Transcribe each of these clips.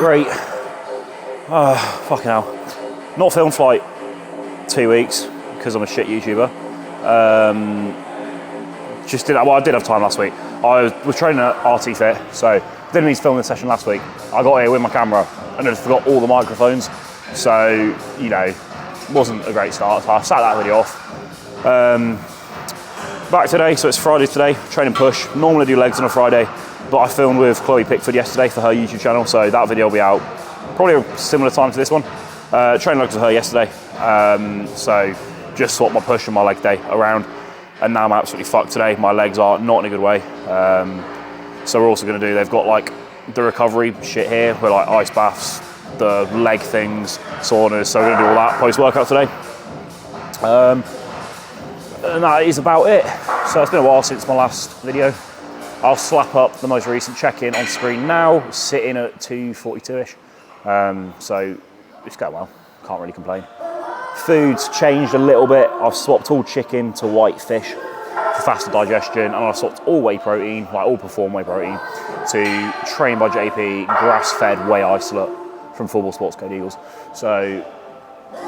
great. Fucking hell. Not filmed for like 2 weeks because I'm a shit YouTuber. I did have time last week. I was training at RT Fit, so didn't need to film the session last week. I got here with my camera and I just forgot all the microphones. So, you know, wasn't a great start. So I sat that video off. Back today, so it's Friday today, training push. Normally do legs on a Friday, but I filmed with Chloe Pickford yesterday for her YouTube channel, so that video will be out probably a similar time to this one. Training legs with her yesterday, so just swapped my push and my leg day around, and now I'm absolutely fucked today. My legs are not in a good way. So we're also going to do, they've got like the recovery shit here, with like ice baths, the leg things, saunas, so we're going to do all that post-workout today. And that is about it. So it's been a while since my last video. I'll slap up the most recent check-in on screen now, sitting at 2:42-ish. So it's going well, can't really complain. Food's changed a little bit. I've swapped all chicken to white fish for faster digestion, and I've swapped all whey protein, like all Perform whey protein, to Trained by JP grass-fed whey isolate from Football Sports Code Eagles. So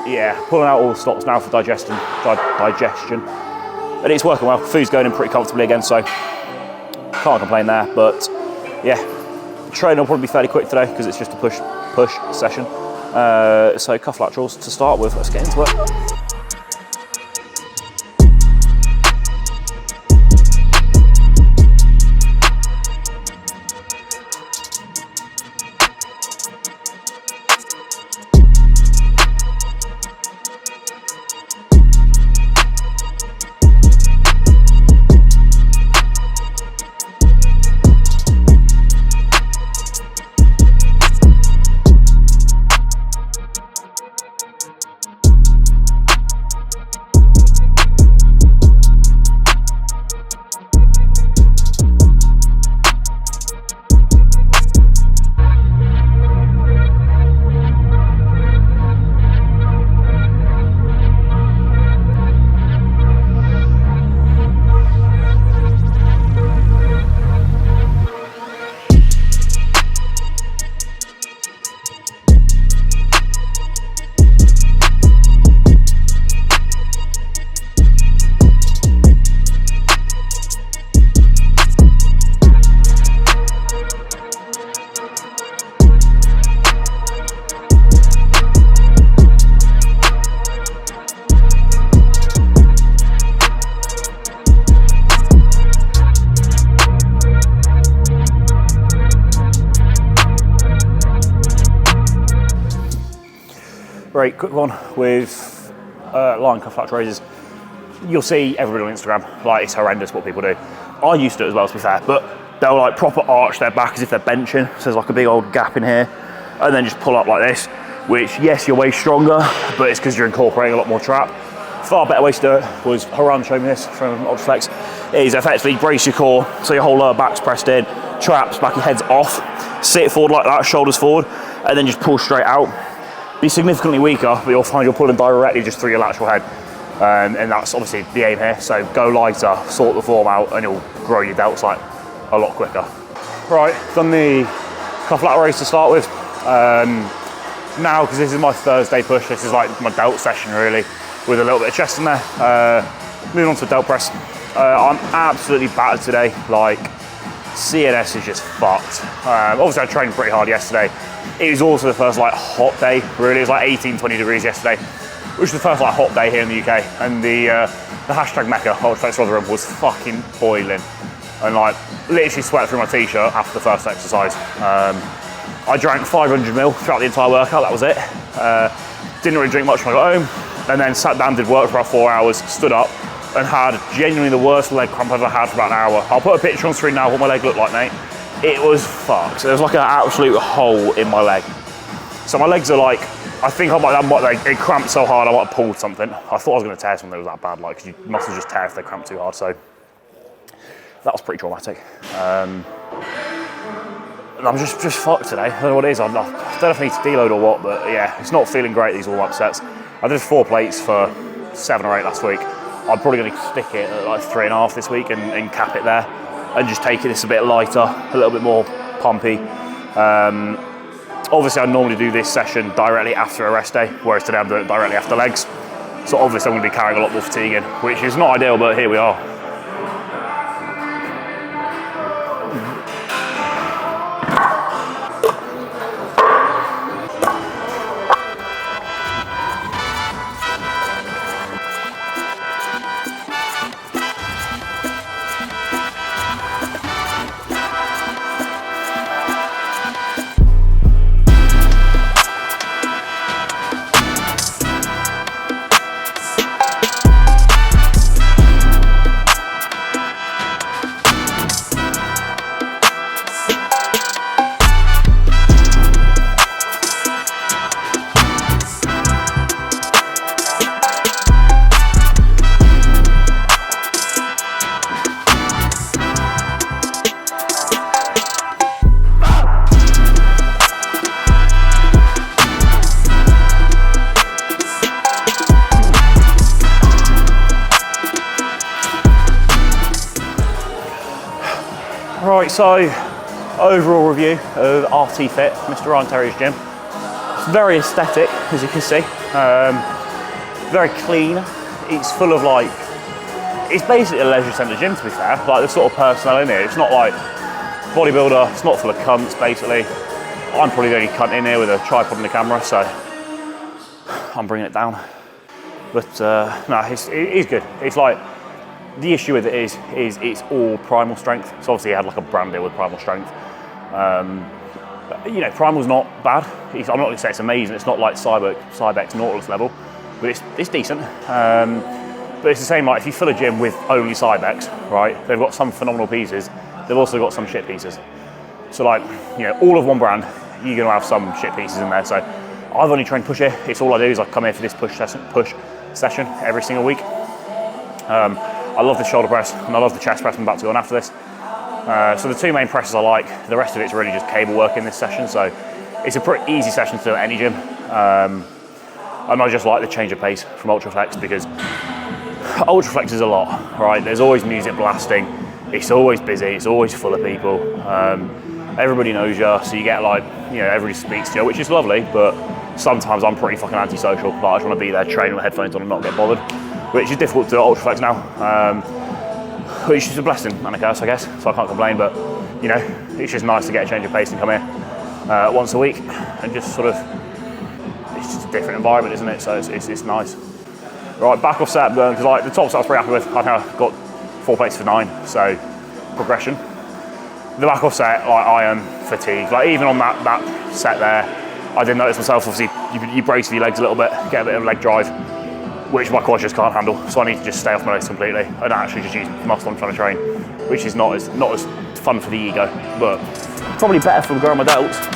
yeah, pulling out all the stops now for digestion. And it's working well. Food's going in pretty comfortably again, so can't complain there. But yeah, training will probably be fairly quick today because it's just a push session. So cuff laterals to start with. Let's get into it. Right, quick one with line cuff latch raises. You'll see everybody on Instagram, like it's horrendous what people do. I used to do it as well, to be fair, but they'll like proper arch their back as if they're benching. So there's like a big old gap in here, and then just pull up like this, which yes, you're way stronger, but it's because you're incorporating a lot more trap. Far better way to do it was Haran showed me this from Ultraflex, is effectively brace your core, so your whole lower back's pressed in, traps, back your head's off, sit forward like that, shoulders forward, and then just pull straight out. Be significantly weaker, but you'll find you're pulling directly just through your lateral head. And that's obviously the aim here. So go lighter, sort the form out, and you'll grow your delts like a lot quicker. Right, done the cuff lat raise to start with. Now, because this is my Thursday push, this is like my delt session really, with a little bit of chest in there. Moving on to delt press. I'm absolutely battered today. Like, CNS is just fucked. Obviously I trained pretty hard yesterday. It was also the first like hot day, really. It was like 18, 20 degrees yesterday, which was the first like hot day here in the UK. And the hashtag Mecca, Ultraflex Rotherham, was fucking boiling. And like literally sweat through my t-shirt after the first exercise. I drank 500ml throughout the entire workout, that was it. Didn't really drink much when I got home. And then sat down, did work for about 4 hours, stood up, and had genuinely the worst leg cramp I've ever had for about an hour. I'll put a picture on screen now of what my leg looked like, mate. It was fucked. There was like an absolute hole in my leg. So my legs are like, I think it cramped so hard I might have pulled something. I thought I was going to tear something that was that bad, like, because your muscles just tear if they cramp too hard. So that was pretty traumatic. And I'm just fucked today. I don't know what it is. I don't know if I need to deload or what, but yeah, it's not feeling great, these warm-up sets. I did 4 plates for 7 or 8 last week. I'm probably going to stick it at like 3.5 this week and cap it there, and just take this a bit lighter, a little bit more pumpy. Obviously, I normally do this session directly after a rest day, whereas today I'm doing it directly after legs. So obviously I'm going to be carrying a lot more fatigue in, which is not ideal, but here we are. Right, so overall review of RT Fit, Mr. Ryan Terrier's gym. It's very aesthetic, as you can see. Very clean. It's full of like, it's basically a leisure centre gym to be fair. Like the sort of personnel in here. It's not like bodybuilder, it's not full of cunts basically. I'm probably the only cunt in here with a tripod and a camera, so I'm bringing it down. But no, it is good. It's like, the issue with it is it's all primal strength. So obviously it had like a brand deal with primal strength. But, you know, primal's not bad. I'm not going to say it's amazing. It's not like Cybex Nautilus level, but it's decent. But it's the same, like if you fill a gym with only Cybex, right? They've got some phenomenal pieces. They've also got some shit pieces. So like, you know, all of one brand, you're going to have some shit pieces in there. So I've only trained push here. It's all I do is I come here for this push session every single week. I love the shoulder press and I love the chest press I'm about to go on after this. So the two main presses I like, the rest of it's really just cable work in this session. So it's a pretty easy session to do at any gym. And I just like the change of pace from Ultraflex because Ultraflex is a lot, right? There's always music blasting. It's always busy. It's always full of people. Everybody knows you. So you get like, you know, everybody speaks to you, which is lovely, but sometimes I'm pretty fucking antisocial. Like I just want to be there training with headphones on and not get bothered, which is difficult to do at Ultraflex now, which is a blessing and a curse, I guess, so I can't complain, but, you know, it's just nice to get a change of pace and come here once a week and just sort of, it's just a different environment, isn't it? So it's nice. Right, back off set, because like the top set I was pretty happy with. I've now got 4 plates for 9, so progression. The back off set, like I am fatigued. Like even on that set there, I did notice myself, obviously, you brace your legs a little bit, get a bit of leg drive, which my quads just can't handle. So I need to just stay off my legs completely and actually just use muscle I'm trying to train, which is not as fun for the ego, but probably better for growing my delts.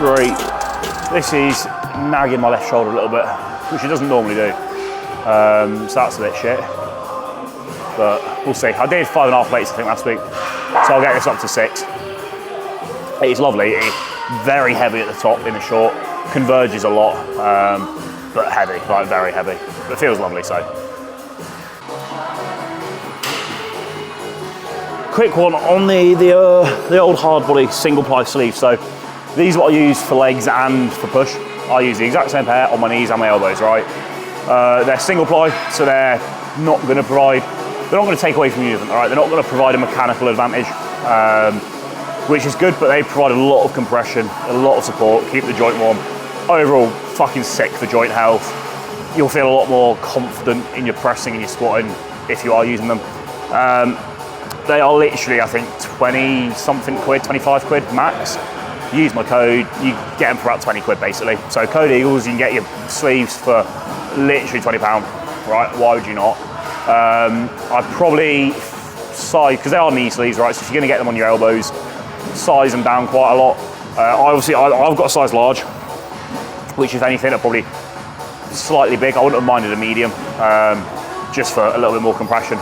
Great. This is nagging my left shoulder a little bit, which it doesn't normally do. So that's a bit shit, but we'll see. I did 5.5 plates I think last week, so I'll get this up to 6. It's lovely. It's very heavy at the top in the short, converges a lot, but heavy, like very heavy. But it feels lovely, so. Quick one on the old hard body single ply sleeve. So these are what I use for legs and for push. I use the exact same pair on my knees and my elbows, right? They're single ply, so they're not going to take away from movement, all right? They're not going to provide a mechanical advantage, which is good, but they provide a lot of compression, a lot of support, keep the joint warm. Overall, fucking sick for joint health. You'll feel a lot more confident in your pressing and your squatting if you are using them. They are literally, I think, 20 something quid, 25 quid max. Use my code, you get them for about 20 quid basically. So code Eagles, you can get your sleeves for literally £20, right? Why would you not? I'd probably size, because they are knee sleeves, right? So if you're gonna get them on your elbows, size them down quite a lot. I've got a size large, which if anything, are probably slightly big. I wouldn't have minded a medium, just for a little bit more compression.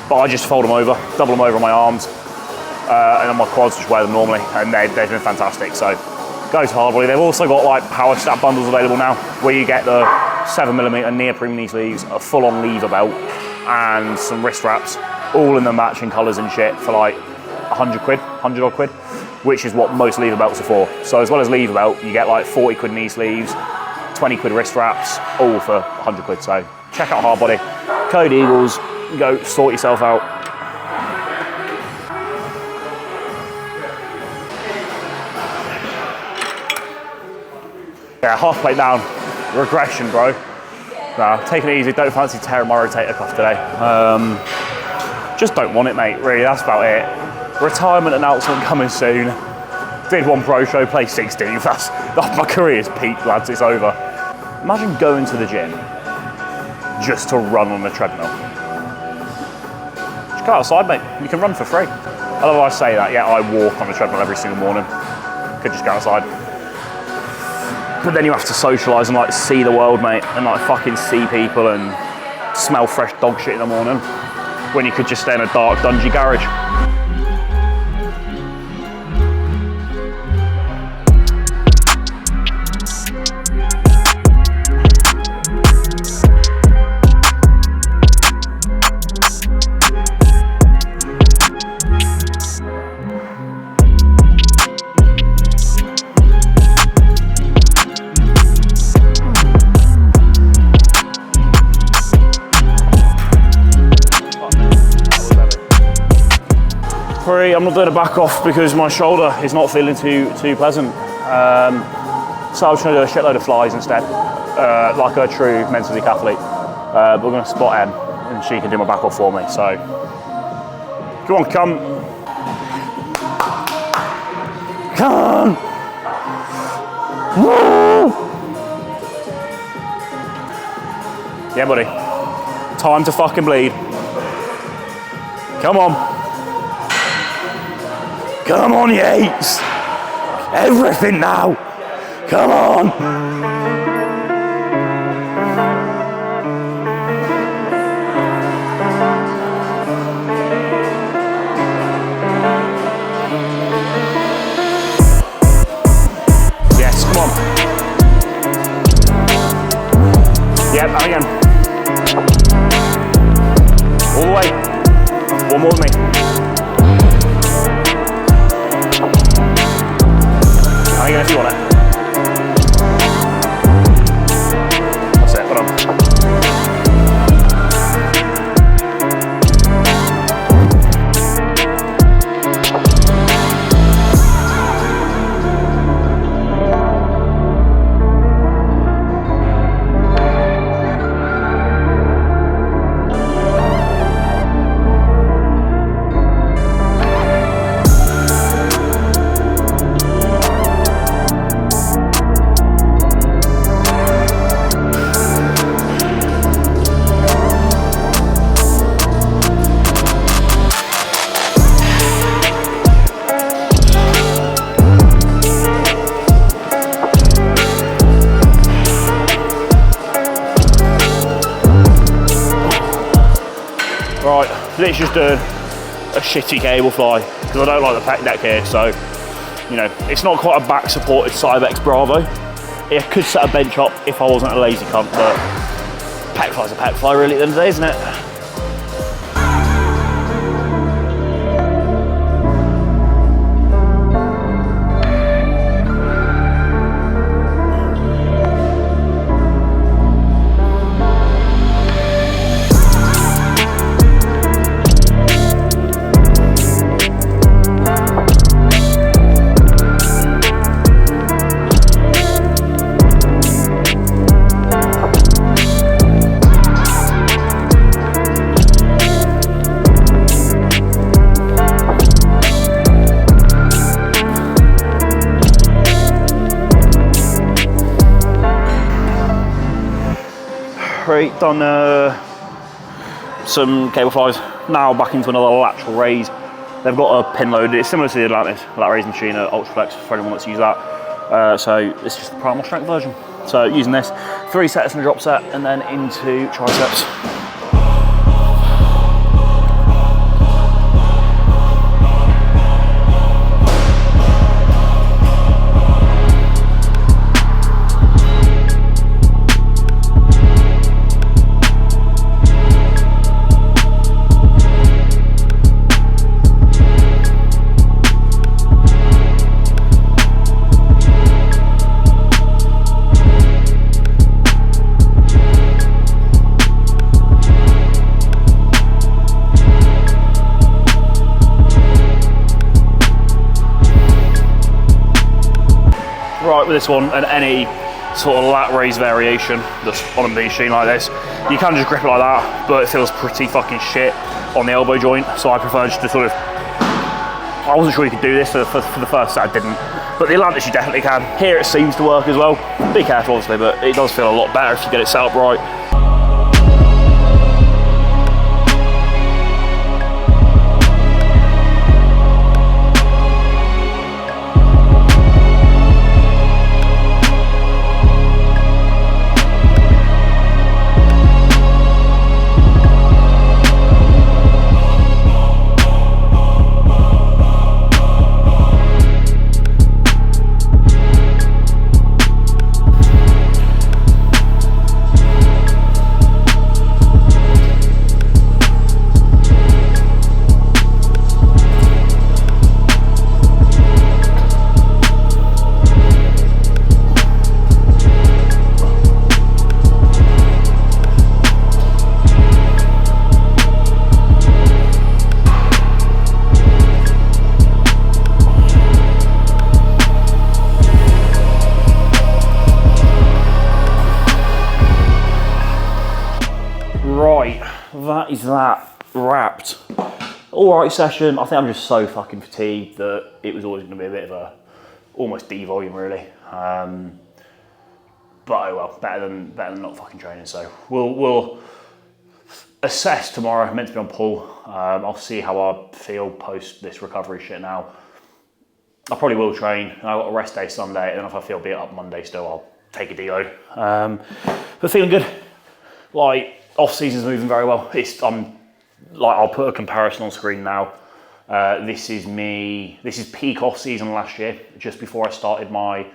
But I just fold them over, double them over on my arms, and on my quads, just wear them normally, and they've been fantastic. So go to Hardbody. They've also got like power stat bundles available now, where you get the 7mm neoprene knee sleeves, a full-on lever belt, and some wrist wraps, all in the matching colours and shit for like 100 quid, 100 odd quid, which is what most lever belts are for. So as well as lever belt, you get like 40 quid knee sleeves, 20 quid wrist wraps, all for 100 quid. So check out Hardbody, code Eagles, go sort yourself out. Yeah, half plate down, regression, bro. Nah, take it easy, don't fancy tearing my rotator cuff today. Just don't want it, mate, really, that's about it. Retirement announcement coming soon. Did one pro show, play 16th, that's my career's peak, lads, it's over. Imagine going to the gym just to run on the treadmill. Just go outside, mate, you can run for free. Although I say that, yeah, I walk on the treadmill every single morning. Could just go outside. But then you have to socialise and like see the world, mate, and like fucking see people and smell fresh dog shit in the morning, when you could just stay in a dark, dungy garage. I'm not doing a back off because my shoulder is not feeling too pleasant. So I was trying to do a shitload of flies instead, like a true men's physique athlete. But we're going to spot Em and she can do my back off for me. So come on, come on. Woo! Yeah, buddy. Time to fucking bleed. Come on. Come on, Yates! Everything now! Come on! Yes, come on. Yep, and again. All the way. One more with me. Again if you want it. That's it, hold on. Right, literally just doing a shitty cable fly because I don't like the pec deck here, so you know, it's not quite a back supported Cybex Bravo. It could set a bench up if I wasn't a lazy cunt, but pec fly's a pec fly really at the end of the day, isn't it? battery, done some cable flies, now back into another lateral raise. They've got a pin load, it's similar to the Atlantis lat raising machine at Ultraflex for anyone that's used that. So it's just the primal strength version. So using this, 3 sets and a drop set, and then into triceps. Right, with this one and any sort of lat raise variation that's on a machine like this, you can just grip it like that, but it feels pretty fucking shit on the elbow joint. So I prefer just to sort of, I wasn't sure you could do this for the first set, I didn't. But the Atlantis you definitely can. Here it seems to work as well. Be careful obviously, but it does feel a lot better if you get it set up right. Right, that is that wrapped. Alright session. I think I'm just so fucking fatigued that it was always going to be a bit of a almost D-volume really. But oh well, better than not fucking training. So we'll assess tomorrow. I'm meant to be on pull. I'll see how I feel post this recovery shit now. I probably will train. I've got a rest day Sunday, and then if I feel beat up Monday still, I'll take a deload. But feeling good. Like, off-season's moving very well. I'll put a comparison on screen now. This is peak off-season last year, just before I started my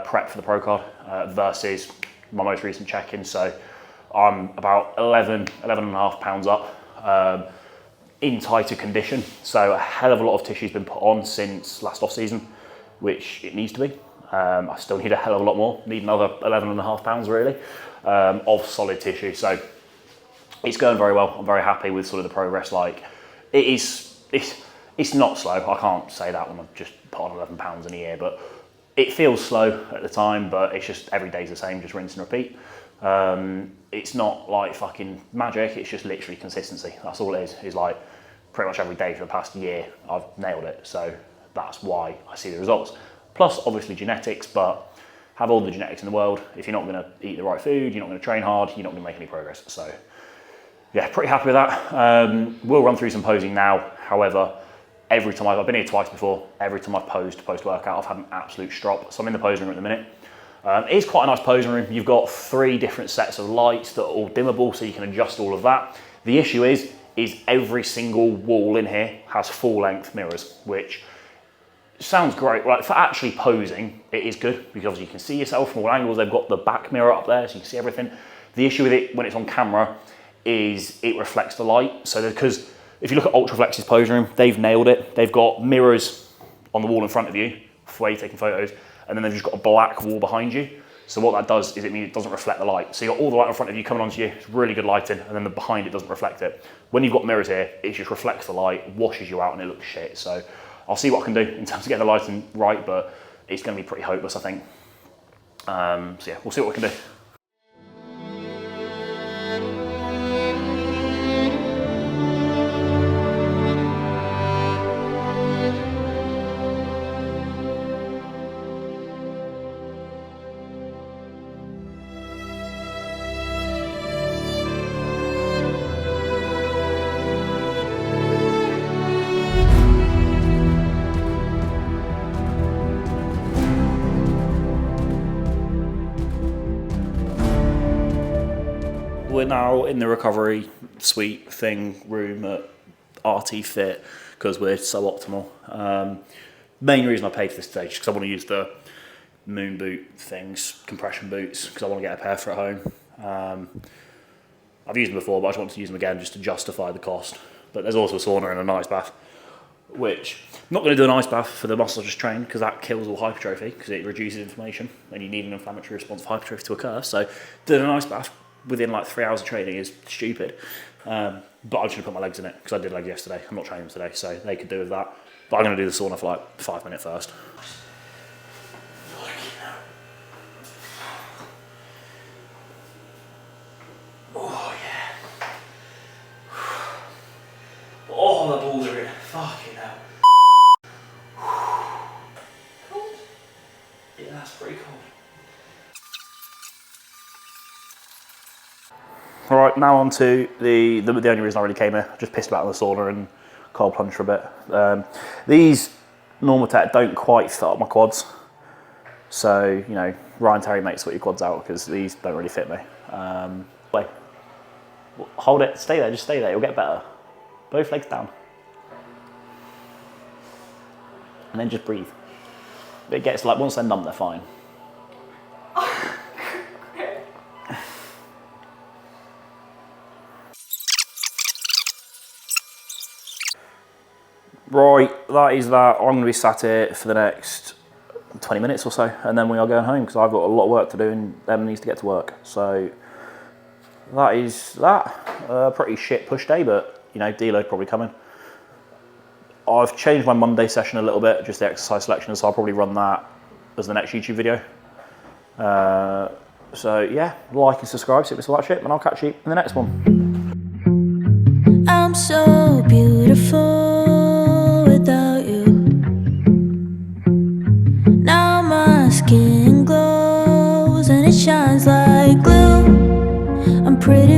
prep for the pro card, versus my most recent check-in. So I'm about 11 and a half pounds up, in tighter condition. So a hell of a lot of tissue's been put on since last off-season, which it needs to be. I still need a hell of a lot more, need another 11 and a half pounds really, of solid tissue. So it's going very well. I'm very happy with sort of the progress. Like, it's not slow. I can't say that when I've just put on 11 pounds in a year, but it feels slow at the time, but it's just every day's the same, just rinse and repeat. It's not like fucking magic, it's just literally consistency. That's all it is like pretty much every day for the past year, I've nailed it. So that's why I see the results. Plus obviously genetics, but have all the genetics in the world. If you're not gonna eat the right food, you're not gonna train hard, you're not gonna make any progress. So yeah, pretty happy with that. We'll run through some posing now. However, every time I've been here twice before, every time I've posed post-workout, I've had an absolute strop. So I'm in the posing room at the minute. It is quite a nice posing room. You've got 3 different sets of lights that are all dimmable, so you can adjust all of that. The issue is every single wall in here has full-length mirrors, which sounds great. Like, for actually posing, it is good because you can see yourself from all angles. They've got the back mirror up there, so you can see everything. The issue with it when it's on camera is it reflects the light. So because if you look at Ultraflex's posing room, they've nailed it. They've got mirrors on the wall in front of you for where you're taking photos, and then they've just got a black wall behind you. So what that does is it means it doesn't reflect the light. So you've got all the light in front of you coming onto you, it's really good lighting, and then the behind it doesn't reflect it. When you've got mirrors here, it just reflects the light, washes you out, and it looks shit. So I'll see what I can do in terms of getting the lighting right, but it's gonna be pretty hopeless, I think. So yeah, we'll see what we can do. now in the recovery suite thing room at RT Fit because we're so optimal. Main reason I paid for this today is because I want to use the moon boot things, compression boots, because I want to get a pair for at home. I've used them before, but I just want to use them again just to justify the cost. But there's also a sauna and an ice bath, which I'm not going to do an ice bath for the muscle I just trained because that kills all hypertrophy because it reduces inflammation and you need an inflammatory response for hypertrophy to occur. So doing an ice bath within like 3 hours of training is stupid. But I'm just going to put my legs in it because I did legs yesterday. I'm not training today, so they could do with that. But I'm going to do the sauna for like 5 minutes first. Oh yeah. Oh, the balls are in. Fucking hell. Cold? Yeah, that's pretty cold. Alright, now on to the only reason I really came here. I just pissed about in the sauna and cold plunge for a bit. These Normatec don't quite fit up my quads. So, you know, Ryan Terry makes sort your quads out because these don't really fit me. Wait. Hold it, stay there, just stay there, it'll get better. Both legs down. And then just breathe. It gets like, once they're numb, they're fine. Right, that is that. I'm going to be sat here for the next 20 minutes or so, and then we are going home because I've got a lot of work to do and Em needs to get to work. So that is that. Pretty shit push day, but you know, deload probably coming. I've changed my Monday session a little bit, just the exercise selection, so I'll probably run that as the next YouTube video. So yeah, like and subscribe, see if it's all that shit, and I'll catch you in the next one. I'm so beautiful without you. Now my skin glows and it shines like glue. I'm pretty